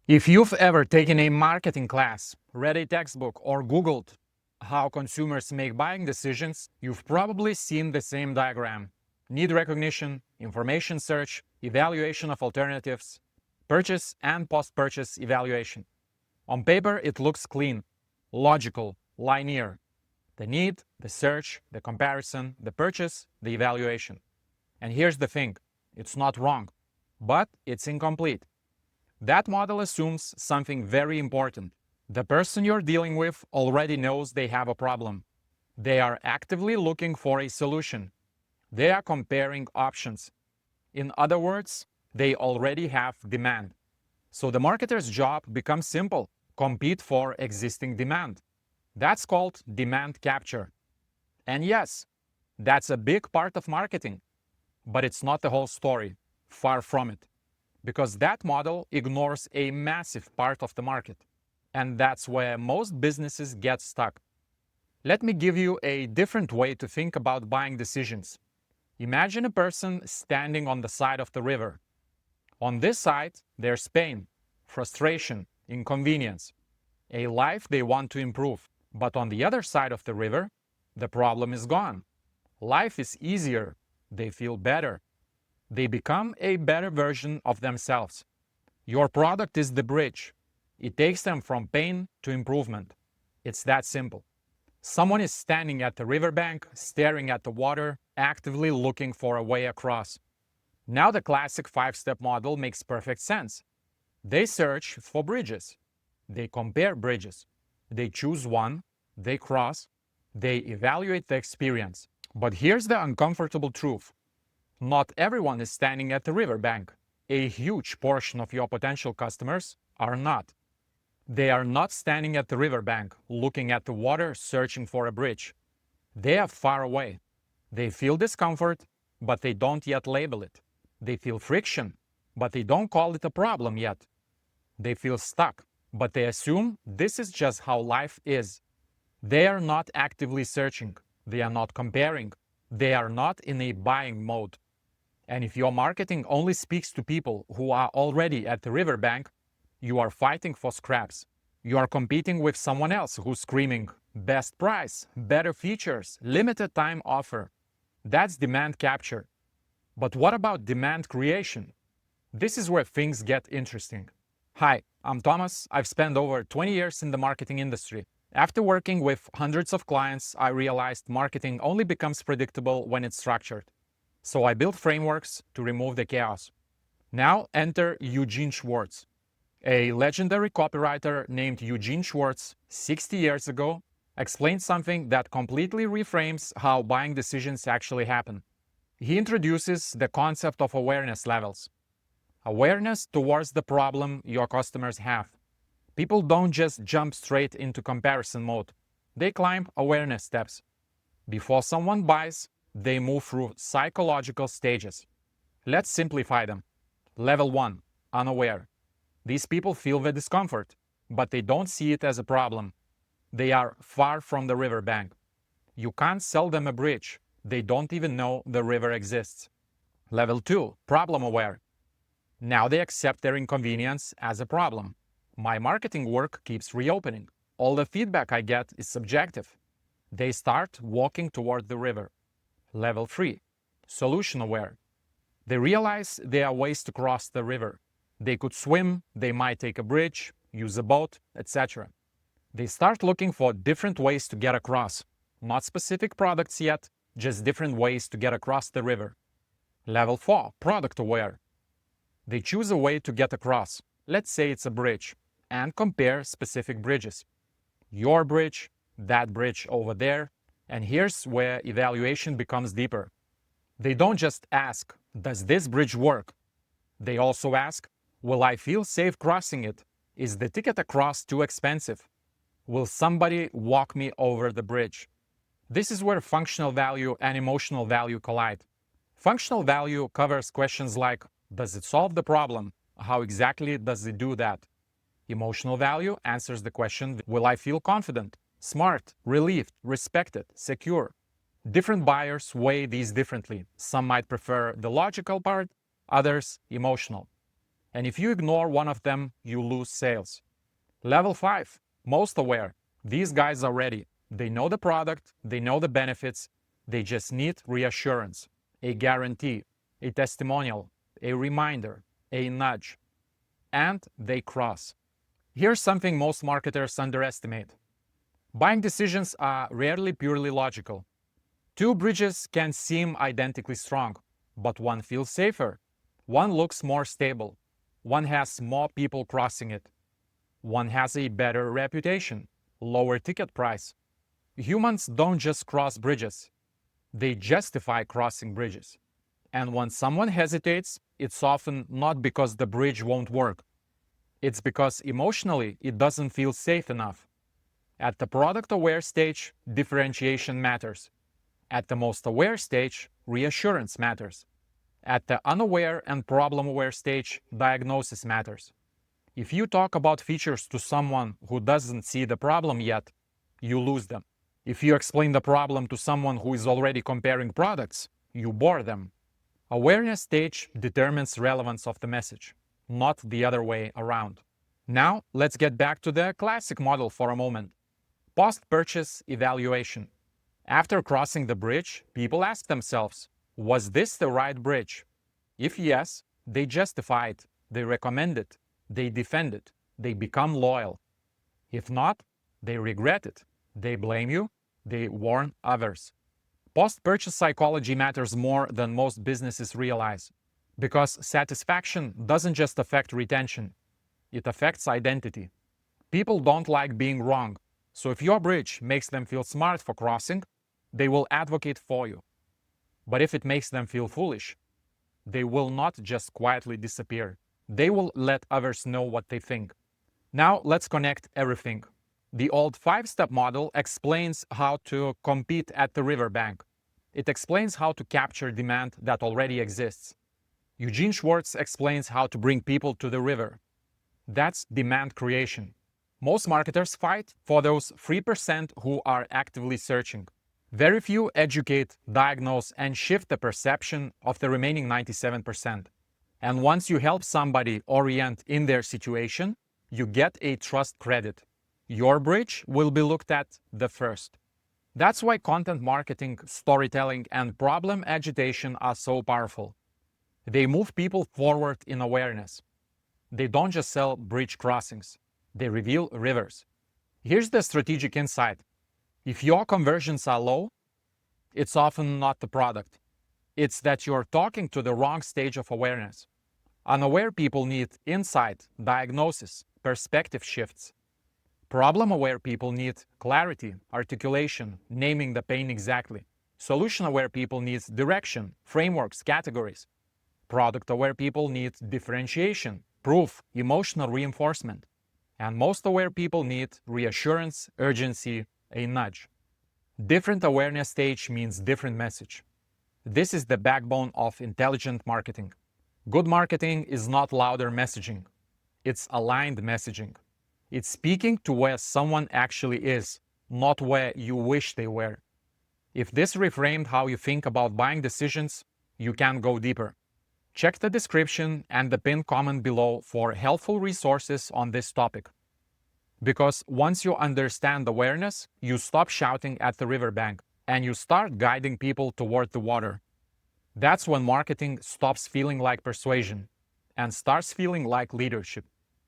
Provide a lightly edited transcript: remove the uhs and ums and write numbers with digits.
If you've ever taken a marketing class, read a textbook, or Googled how consumers make buying decisions, you've probably seen the same diagram. Need recognition, information search, evaluation of alternatives, purchase and post-purchase evaluation. On paper, it looks clean, logical, linear. The need, the search, the comparison, the purchase, the evaluation. And here's the thing, it's not wrong, but it's incomplete. That model assumes something very important. The person you're dealing with already knows they have a problem. They are actively looking for a solution. They are comparing options. In other words, they already have demand. So the marketer's job becomes simple: compete for existing demand. That's called demand capture. And yes, that's a big part of marketing, but it's not the whole story. Far from it. Because that model ignores a massive part of the market. And that's where most businesses get stuck. Let me give you a different way to think about buying decisions. Imagine a person standing on the side of the river. On this side, there's pain, frustration, inconvenience, a life they want to improve. But on the other side of the river, the problem is gone. Life is easier. They feel better. They become a better version of themselves. Your product is the bridge. It takes them from pain to improvement. It's that simple. Someone is standing at the riverbank, staring at the water, actively looking for a way across. Now the classic 5-step model makes perfect sense. They search for bridges. They compare bridges. They choose one. They cross. They evaluate the experience. But here's the uncomfortable truth. Not everyone is standing at the riverbank. A huge portion of your potential customers are not. They are not standing at the riverbank, looking at the water, searching for a bridge. They are far away. They feel discomfort, but they don't yet label it. They feel friction, but they don't call it a problem yet. They feel stuck, but they assume this is just how life is. They are not actively searching. They are not comparing. They are not in a buying mode. And if your marketing only speaks to people who are already at the riverbank, you are fighting for scraps. You are competing with someone else who's screaming, best price, better features, limited time offer. That's demand capture. But what about demand creation? This is where things get interesting. Hi, I'm Thomas. I've spent over 20 years in the marketing industry. After working with hundreds of clients, I realized marketing only becomes predictable when it's structured. So I built frameworks to remove the chaos. Now enter Eugene Schwartz. A legendary copywriter named Eugene Schwartz, 60 years ago, explained something that completely reframes how buying decisions actually happen. He introduces the concept of awareness levels. Awareness towards the problem your customers have. People don't just jump straight into comparison mode. They climb awareness steps. Before someone buys, they move through psychological stages. Let's simplify them. Level 1, unaware. These people feel the discomfort, but they don't see it as a problem. They are far from the riverbank. You can't sell them a bridge. They don't even know the river exists. Level 2, problem aware. Now they accept their inconvenience as a problem. My marketing work keeps reopening. All the feedback I get is subjective. They start walking toward the river. Level 3, solution aware. They realize there are ways to cross the river. They could swim, they might take a bridge, use a boat, etc. They start looking for different ways to get across. Not specific products yet, just different ways to get across the river. Level 4, product aware. They choose a way to get across. Let's say it's a bridge, and compare specific bridges. Your bridge, that bridge over there, and here's where evaluation becomes deeper. They don't just ask, does this bridge work? They also ask, will I feel safe crossing it? Is the ticket across too expensive? Will somebody walk me over the bridge? This is where functional value and emotional value collide. Functional value covers questions like, does it solve the problem? How exactly does it do that? Emotional value answers the question, will I feel confident, smart, relieved, respected, secure? Different buyers weigh these differently. Some might prefer the logical part, others emotional. And if you ignore one of them, you lose sales. Level 5, most aware. These guys are ready. They know the product, they know the benefits, they just need reassurance, a guarantee, a testimonial, a reminder, a nudge. And they cross. Here's something most marketers underestimate. Buying decisions are rarely purely logical. Two bridges can seem identically strong, but one feels safer. One looks more stable. One has more people crossing it. One has a better reputation, lower ticket price. Humans don't just cross bridges. They justify crossing bridges. And when someone hesitates, it's often not because the bridge won't work. It's because emotionally it doesn't feel safe enough. At the product-aware stage, differentiation matters. At the most aware stage, reassurance matters. At the unaware and problem-aware stage, diagnosis matters. If you talk about features to someone who doesn't see the problem yet, you lose them. If you explain the problem to someone who is already comparing products, you bore them. Awareness stage determines relevance of the message, not the other way around. Now, let's get back to the classic model for a moment. Post-purchase evaluation. After crossing the bridge, people ask themselves, was this the right bridge? If yes, they justify it, they recommend it, they defend it, they become loyal. If not, they regret it, they blame you, they warn others. Post-purchase psychology matters more than most businesses realize, because satisfaction doesn't just affect retention, it affects identity. People don't like being wrong, so if your bridge makes them feel smart for crossing, they will advocate for you. But if it makes them feel foolish, they will not just quietly disappear. They will let others know what they think. Now let's connect everything. The old 5-step model explains how to compete at the riverbank. It explains how to capture demand that already exists. Eugene Schwartz explains how to bring people to the river. That's demand creation. Most marketers fight for those 3% who are actively searching. Very few educate, diagnose, and shift the perception of the remaining 97%. And once you help somebody orient in their situation, you get a trust credit. Your bridge will be looked at the first. That's why content marketing, storytelling, and problem agitation are so powerful. They move people forward in awareness. They don't just sell bridge crossings. They reveal rivers. Here's the strategic insight. If your conversions are low, it's often not the product. It's that you're talking to the wrong stage of awareness. Unaware people need insight, diagnosis, perspective shifts. Problem-aware people need clarity, articulation, naming the pain exactly. Solution-aware people need direction, frameworks, categories. Product-aware people need differentiation, proof, emotional reinforcement. And most aware people need reassurance, urgency, a nudge. Different awareness stage means different message. This is the backbone of intelligent marketing. Good marketing is not louder messaging. It's aligned messaging. It's speaking to where someone actually is, not where you wish they were. If this reframed how you think about buying decisions, you can go deeper. Check the description and the pinned comment below for helpful resources on this topic. Because once you understand awareness, you stop shouting at the riverbank and you start guiding people toward the water. That's when marketing stops feeling like persuasion and starts feeling like leadership.